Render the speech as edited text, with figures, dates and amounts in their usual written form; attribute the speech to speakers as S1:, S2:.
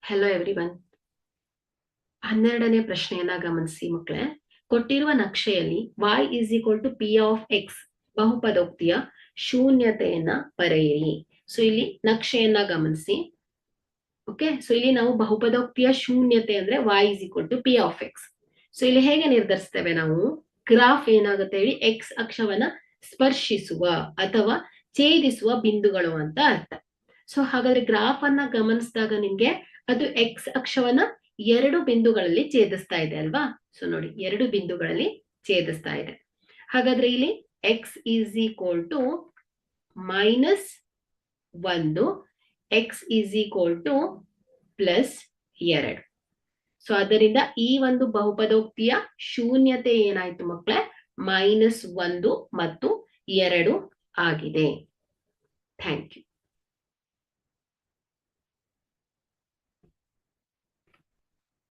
S1: Hello everyone. 12ನೇ ಪ್ರಶ್ನೆಯನ್ನ ಗಮನಿಸಿ ಮಕ್ಕಳೇ. ಕೊಟ್ಟಿರುವ ನಕ್ಷೆಯಲ್ಲಿ y is equal to p of x ಬಹುಪದೋಕ್ತಿಯ ಶೂನ್ಯತೆಯನ್ನ ಬರೆಯಿರಿ. ಸೊ ಇಲ್ಲಿ ನಕ್ಷೆಯನ್ನ ಗಮನಿಸಿ. ಓಕೆ, ಸೊ ಇಲ್ಲಿ ನಾವು ಬಹುಪದೋಕ್ತಿಯ ಶೂನ್ಯತೆ ಅಂದ್ರೆ y is equal to p of x. So ಇಲ್ಲಿ ಹೇಗೆ ನಿರ್ಧರಿಸ್ತೇವೆ ನಾವು? ಗ್ರಾಫ್ ಏನಾಗುತ್ತೆ ಹೇಳಿ, ಎಕ್ಸ್ ಅಕ್ಷವನ್ನ ಸ್ಪರ್ಶಿಸುವ ಅಥವಾ ಛೇದಿಸುವ ಬಿಂದುಗಳು ಅಂತ ಅರ್ಥ. ಸೊ ಹಾಗಾದ್ರೆ ಗ್ರಾಫ್ ಅನ್ನ ಗಮನಿಸಿದಾಗ ನಿಮ್ಗೆ ಅದು ಎಕ್ಸ್ ಅಕ್ಷವನ್ನ 2 ಬಿಂದುಗಳಲ್ಲಿ ಛೇದಿಸ್ತಾ ಇದೆ ಅಲ್ವಾ? ಸೊ ನೋಡಿ, 2 ಬಿಂದುಗಳಲ್ಲಿ ಛೇದಿಸ್ತಾ ಇದೆ. ಹಾಗಾದ್ರೆ ಇಲ್ಲಿ x is equal to -1, x is equal to +2. So ಅದರಿಂದ ಈ ಒಂದು ಬಹುಪದೋಕ್ತಿಯ ಶೂನ್ಯತೆ ಏನಾಯ್ತು ಮಕ್ಕಳೇ? -1 ಮತ್ತು 2 ಆಗಿದೆ. Thank you.